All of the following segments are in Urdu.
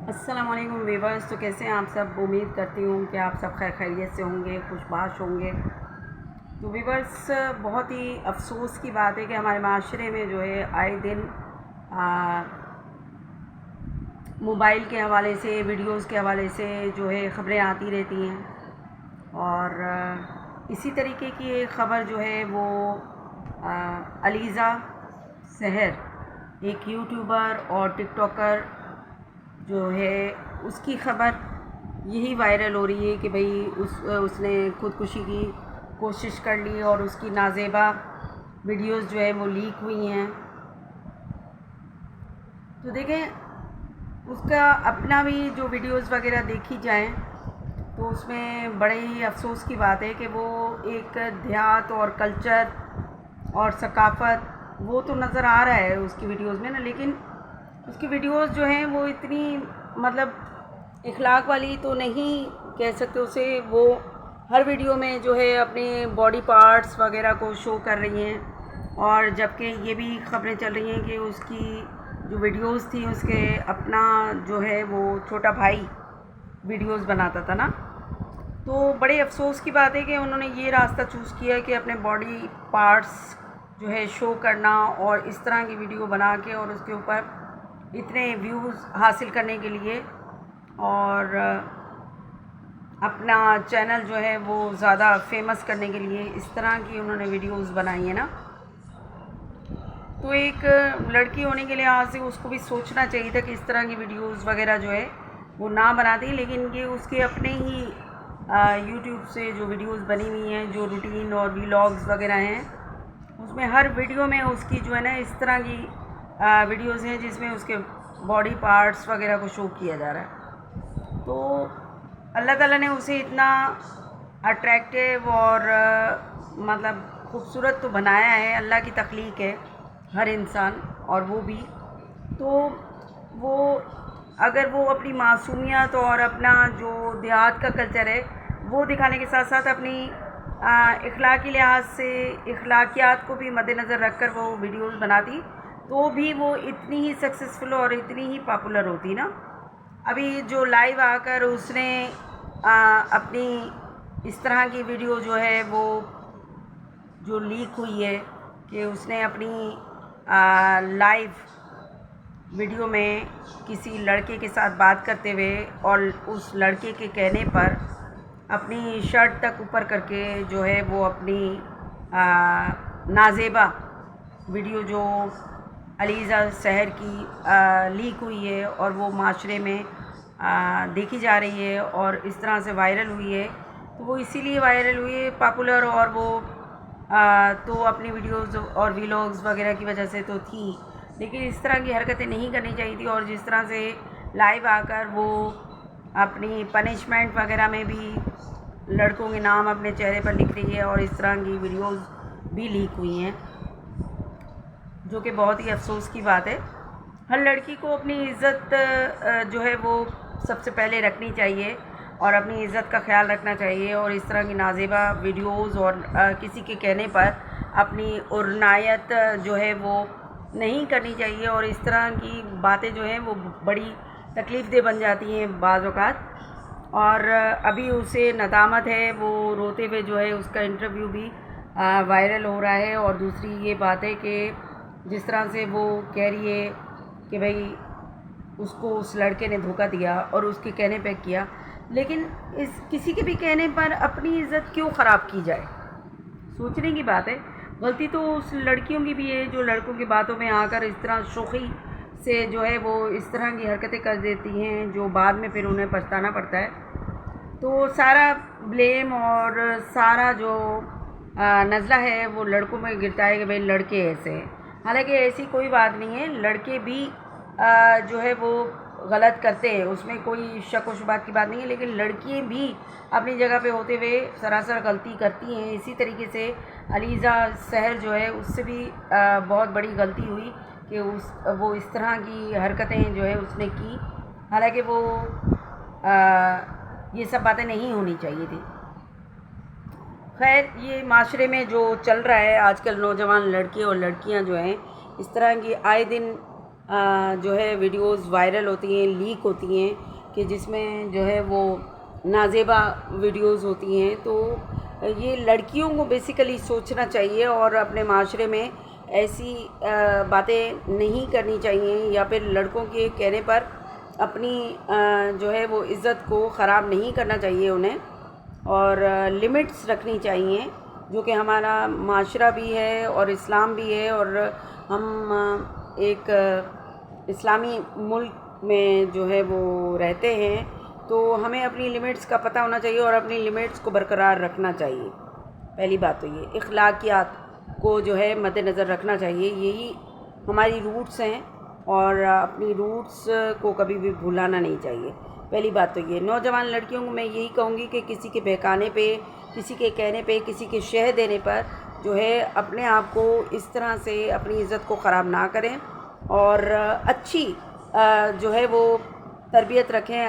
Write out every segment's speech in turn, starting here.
السلام علیکم ویورز، تو کیسے ہیں آپ سب؟ امید کرتی ہوں کہ آپ سب خیر خیریت سے ہوں گے، خوش باش ہوں گے۔ تو ویورز، بہت ہی افسوس کی بات ہے کہ ہمارے معاشرے میں جو ہے آئے دن موبائل کے حوالے سے، ویڈیوز کے حوالے سے جو ہے خبریں آتی رہتی ہیں، اور اسی طریقے کی ایک خبر جو ہے وہ علیزہ سحر، ایک یوٹیوبر اور ٹک ٹاکر جو ہے، اس کی خبر یہی وائرل ہو رہی ہے کہ بھئی اس نے خودکشی کی کوشش کر لی اور اس کی نازیبا ویڈیوز جو ہے وہ لیک ہوئی ہیں۔ تو دیکھیں، اس کا اپنا بھی جو ویڈیوز وغیرہ دیکھی جائیں تو اس میں بڑے ہی افسوس کی بات ہے کہ وہ ایک دیہات اور کلچر اور ثقافت وہ تو نظر آ رہا ہے اس کی ویڈیوز میں نا، لیکن اس کی ویڈیوز جو ہیں وہ اتنی مطلب اخلاق والی تو نہیں کہہ سکتے اسے۔ وہ ہر ویڈیو میں جو ہے اپنے باڈی پارٹس وغیرہ کو شو کر رہی ہیں، اور جبکہ یہ بھی خبریں چل رہی ہیں کہ اس کی جو ویڈیوز تھیں، اس کے اپنا جو ہے وہ چھوٹا بھائی ویڈیوز بناتا تھا نا۔ تو بڑے افسوس کی بات ہے کہ انہوں نے یہ راستہ چوز کیا کہ اپنے باڈی پارٹس جو ہے شو کرنا اور اس طرح کی ویڈیو بنا کے اور اس کے اوپر اتنے ویوز حاصل کرنے کے لیے اور اپنا چینل جو ہے وہ زیادہ فیمس کرنے کے لیے اس طرح کی انہوں نے ویڈیوز بنائی ہیں نا۔ تو ایک لڑکی ہونے کے لحاظ سے اس کو بھی سوچنا چاہیے تھا کہ اس طرح کی ویڈیوز وغیرہ جو ہے وہ نہ بناتی، لیکن یہ اس کے اپنے ہی یوٹیوب سے جو ویڈیوز بنی ہوئی ہیں، جو روٹین اور ویلاگز وغیرہ ہیں، اس میں ہر ویڈیو میں اس کی جو ہے نا اس طرح کی ویڈیوز ہیں جس میں اس کے باڈی پارٹس وغیرہ کو شو کیا جا رہا ہے۔ تو اللہ تعالیٰ نے اسے اتنا اٹریکٹیو اور مطلب خوبصورت تو بنایا ہے، اللہ کی تخلیق ہے ہر انسان، اور وہ بھی تو وہ اگر وہ اپنی معصومیت اور اپنا جو دیہات کا کلچر ہے وہ دکھانے کے ساتھ ساتھ اپنی اخلاقی لحاظ سے اخلاقیات کو بھی مد نظر رکھ کر وہ ویڈیوز بناتی تو بھی وہ اتنی ہی سکسیزفل اور اتنی ہی پاپولر ہوتی نا۔ ابھی جو لائیو آ کر اس نے اپنی اس طرح کی ویڈیو جو ہے وہ جو لیک ہوئی ہے کہ اس نے اپنی لائیو ویڈیو میں کسی لڑکے کے ساتھ بات کرتے ہوئے اور اس لڑکے کے کہنے پر اپنی شرٹ تک اوپر کر کے جو ہے وہ اپنی نازیبا ویڈیو جو علیزہ سحر کی لیک ہوئی ہے اور وہ معاشرے میں دیکھی جا رہی ہے اور اس طرح سے وائرل ہوئی ہے، تو وہ اسی لیے وائرل ہوئی ہے پاپولر، اور وہ تو اپنی ویڈیوز اور ویلاگز وغیرہ کی وجہ سے تو تھی، لیکن اس طرح کی حرکتیں نہیں کرنی چاہیے تھی۔ اور جس طرح سے لائیو آ کر وہ اپنی پنشمنٹ وغیرہ میں بھی لڑکوں کے نام اپنے چہرے پر لکھ رہی ہے، اور اس طرح کی ویڈیوز بھی لیک ہوئی ہیں، جو کہ بہت ہی افسوس کی بات ہے۔ ہر لڑکی کو اپنی عزت جو ہے وہ سب سے پہلے رکھنی چاہیے اور اپنی عزت کا خیال رکھنا چاہیے، اور اس طرح کی نازیبا ویڈیوز اور کسی کے کہنے پر اپنی عنایت جو ہے وہ نہیں کرنی چاہیے، اور اس طرح کی باتیں جو ہیں وہ بڑی تکلیف دہ بن جاتی ہیں بعض اوقات۔ اور ابھی اسے ندامت ہے، وہ روتے ہوئے جو ہے اس کا انٹرویو بھی وائرل ہو رہا ہے، اور دوسری یہ بات ہے کہ جس طرح سے وہ کہہ رہی ہے کہ بھئی اس کو اس لڑکے نے دھوکہ دیا اور اس کے کہنے پہ کیا، لیکن کسی کے بھی کہنے پر اپنی عزت کیوں خراب کی جائے؟ سوچنے کی بات ہے۔ غلطی تو اس لڑکیوں کی بھی ہے جو لڑکوں کی باتوں میں آ کر اس طرح شوخی سے جو ہے وہ اس طرح کی حرکتیں کر دیتی ہیں جو بعد میں پھر انہیں پچھتانا پڑتا ہے۔ تو سارا بلیم اور سارا جو نزلہ ہے وہ لڑکوں میں گرتا ہے کہ بھئی لڑکے ایسے ہیں، حالانکہ ایسی کوئی بات نہیں ہے، لڑکے بھی جو ہے وہ غلط کرتے ہیں، اس میں کوئی شک و شبہات کی بات نہیں ہے، لیکن لڑکیاں بھی اپنی جگہ پہ ہوتے ہوئے سراسر غلطی کرتی ہیں۔ اسی طریقے سے علیزہ سحر جو ہے اس سے بھی بہت بڑی غلطی ہوئی کہ وہ اس طرح کی حرکتیں جو ہے اس نے کی، حالانکہ وہ یہ سب باتیں نہیں ہونی چاہیے تھی۔ خیر، یہ معاشرے میں جو چل رہا ہے آج کل، نوجوان لڑکے اور لڑکیاں جو ہیں اس طرح کی آئے دن جو ہے ویڈیوز وائرل ہوتی ہیں، لیک ہوتی ہیں کہ جس میں جو ہے وہ نازیبا ویڈیوز ہوتی ہیں. تو یہ لڑکیوں کو بیسیکلی سوچنا چاہیے اور اپنے معاشرے میں ایسی باتیں نہیں کرنی چاہیے، یا پھر لڑکوں کے کہنے پر اپنی جو ہے وہ عزت کو خراب نہیں کرنا چاہیے انہیں، اور لمٹس رکھنی چاہیے، جو کہ ہمارا معاشرہ بھی ہے اور اسلام بھی ہے، اور ہم ایک اسلامی ملک میں جو ہے وہ رہتے ہیں. تو ہمیں اپنی لمٹس کا پتہ ہونا چاہیے اور اپنی لمٹس کو برقرار رکھنا چاہیے. پہلی بات تو یہ اخلاقیات کو جو ہے مد نظر رکھنا چاہیے. یہی ہماری روٹس ہیں اور اپنی روٹس کو کبھی بھی بھلانا نہیں چاہیے. پہلی بات تو یہ. نوجوان لڑکیوں کو میں یہی کہوں گی کہ کسی کے بہکانے پہ، کسی کے کہنے پہ، کسی کے شہ دینے پر جو ہے اپنے آپ کو اس طرح سے اپنی عزت کو خراب نہ کریں، اور اچھی جو ہے وہ تربیت رکھیں،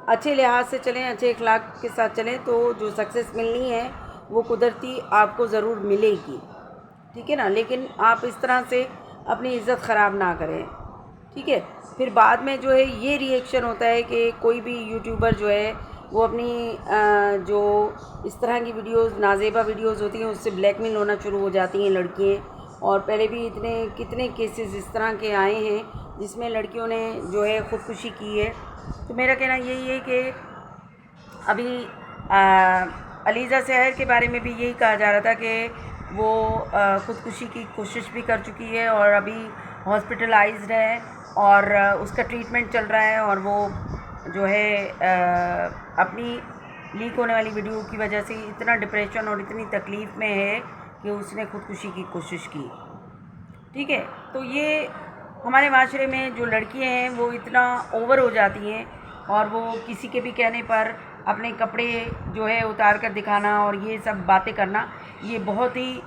اچھے لحاظ سے چلیں، اچھے اخلاق کے ساتھ چلیں، تو جو سکسیس ملنی ہے وہ قدرتی آپ کو ضرور ملے گی. ٹھیک ہے نا؟ لیکن آپ اس طرح سے اپنی عزت خراب نہ کریں. ٹھیک ہے؟ پھر بعد میں جو ہے یہ ری ایکشن ہوتا ہے کہ کوئی بھی یوٹیوبر جو ہے وہ اپنی جو اس طرح کی ویڈیوز، نازیبا ویڈیوز ہوتی ہیں، اس سے بلیک میل ہونا شروع ہو جاتی ہیں لڑکیاں. اور پہلے بھی کتنے کیسز اس طرح کے آئے ہیں جس میں لڑکیوں نے جو ہے خودکشی کی ہے. تو میرا کہنا یہی ہے کہ ابھی علیزہ سحر کے بارے میں بھی یہی کہا جا رہا تھا کہ وہ خودکشی کی کوشش بھی کر چکی ہے اور ابھی ہاسپٹلائزڈ ہے اور اس کا ٹریٹمنٹ چل رہا ہے، اور وہ جو ہے اپنی لیک ہونے والی ویڈیو کی وجہ سے اتنا ڈپریشن اور اتنی تکلیف میں ہے کہ اس نے خودکشی کی کوشش کی. ٹھیک ہے؟ تو یہ ہمارے معاشرے میں جو لڑکیاں ہیں وہ اتنا اوور ہو جاتی ہیں، اور وہ کسی کے بھی کہنے پر اپنے کپڑے جو ہے اتار کر دکھانا اور یہ سب باتیں کرنا، یہ بہت ہی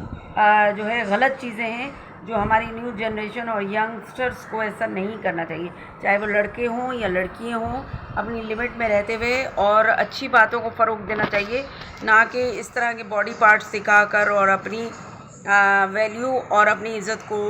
جو ہے غلط چیزیں ہیں، جو ہماری نیو جنریشن اور ینگسٹرز کو ایسا نہیں کرنا چاہیے. چاہے وہ لڑکے ہوں یا لڑکیاں ہوں، اپنی لمٹ میں رہتے ہوئے اور اچھی باتوں کو فروغ دینا چاہیے، نہ کہ اس طرح کے باڈی پارٹس دکھا کر اور اپنی ویلیو اور اپنی عزت کو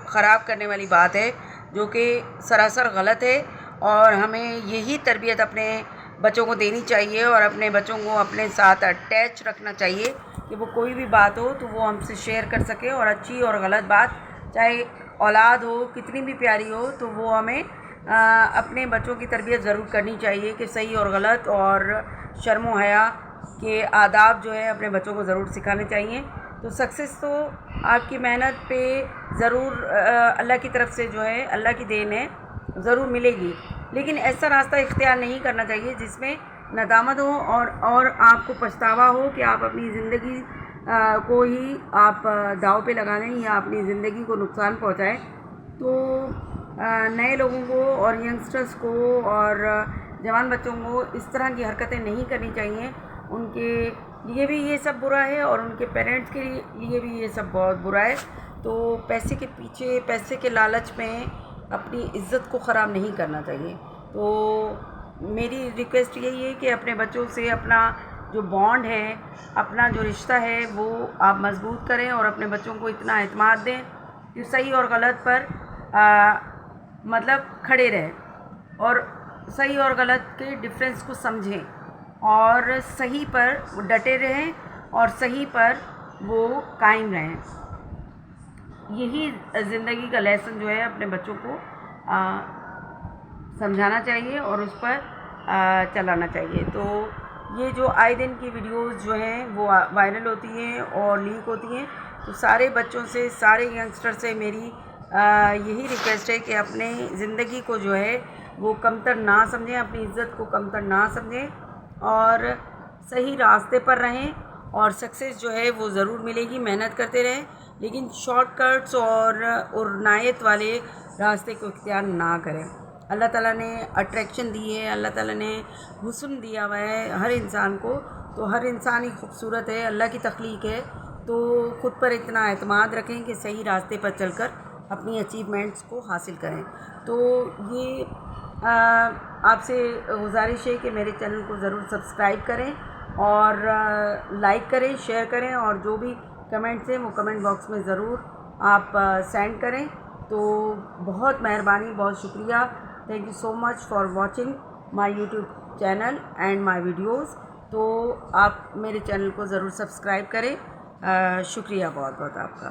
خراب کرنے والی بات ہے، جو کہ سراسر غلط ہے. اور ہمیں یہی تربیت اپنے بچوں کو دینی چاہیے اور اپنے بچوں کو اپنے ساتھ اٹیچ رکھنا چاہیے کہ وہ کوئی بھی بات ہو تو وہ ہم سے شیئر کر سکے، اور اچھی اور غلط بات چاہے اولاد ہو کتنی بھی پیاری ہو تو وہ ہمیں اپنے بچوں کی تربیت ضرور کرنی چاہیے کہ صحیح اور غلط اور شرم و حیا کے آداب جو ہے اپنے بچوں کو ضرور سکھانے چاہیے. تو سکسیس تو آپ کی محنت پہ ضرور اللہ کی طرف سے جو ہے اللہ کی دین ہے، ضرور ملے گی. لیکن ایسا راستہ اختیار نہیں کرنا چاہیے جس میں ندامت ہو اور آپ کو پچھتاوا ہو کہ آپ اپنی زندگی کو ہی آپ داؤ پہ لگا لیں یا اپنی زندگی کو نقصان پہنچائیں. تو نئے لوگوں کو اور ینگسٹرز کو اور جوان بچوں کو اس طرح کی حرکتیں نہیں کرنی چاہیے. ان کے لیے بھی یہ سب برا ہے اور ان کے پیرنٹس کے لیے بھی یہ سب بہت برا ہے. تو پیسے کے پیچھے، پیسے کے لالچ میں اپنی عزت کو خراب نہیں کرنا چاہیے. تو میری ریکویسٹ یہی ہے کہ اپنے بچوں سے اپنا جو بانڈ ہے، اپنا جو رشتہ ہے وہ آپ مضبوط کریں اور اپنے بچوں کو اتنا اعتماد دیں کہ صحیح اور غلط پر مطلب کھڑے رہیں اور صحیح اور غلط کے ڈفرینس کو سمجھیں اور صحیح پر ڈٹے رہیں اور صحیح پر وہ قائم رہیں. یہی زندگی کا لیسن جو ہے اپنے بچوں کو سمجھانا چاہیے اور اس پر چلانا چاہیے. تو یہ جو آئے دن کی ویڈیوز جو ہیں وہ وائرل ہوتی ہیں اور لیک ہوتی ہیں، تو سارے بچوں سے، سارے ینگسٹر سے میری یہی ریکویسٹ ہے کہ اپنے زندگی کو جو ہے وہ کمتر نہ سمجھیں، اپنی عزت کو کمتر نہ سمجھیں اور صحیح راستے پر رہیں، اور سکسیس جو ہے وہ ضرور ملے گی. محنت کرتے رہیں لیکن شارٹ کٹس اور نایت والے راستے کو اختیار نہ کریں. اللہ تعالیٰ نے اٹریکشن دی ہے، اللہ تعالیٰ نے حسن دیا ہوا ہے ہر انسان کو، تو ہر انسان ہی خوبصورت ہے، اللہ کی تخلیق ہے. تو خود پر اتنا اعتماد رکھیں کہ صحیح راستے پر چل کر اپنی اچیومنٹس کو حاصل کریں. تو یہ آپ سے گزارش ہے کہ میرے چینل کو ضرور سبسکرائب کریں اور لائک کریں، شیئر کریں، اور جو بھی کمنٹس ہیں وہ کمنٹ باکس میں ضرور آپ سینڈ کریں. تو بہت مہربانی، بہت شکریہ. Thank you so much for watching my YouTube channel and my videos. تو آپ میرے چینل کو ضرور سبسکرائب کریں. شکریہ بہت بہت آپ کا.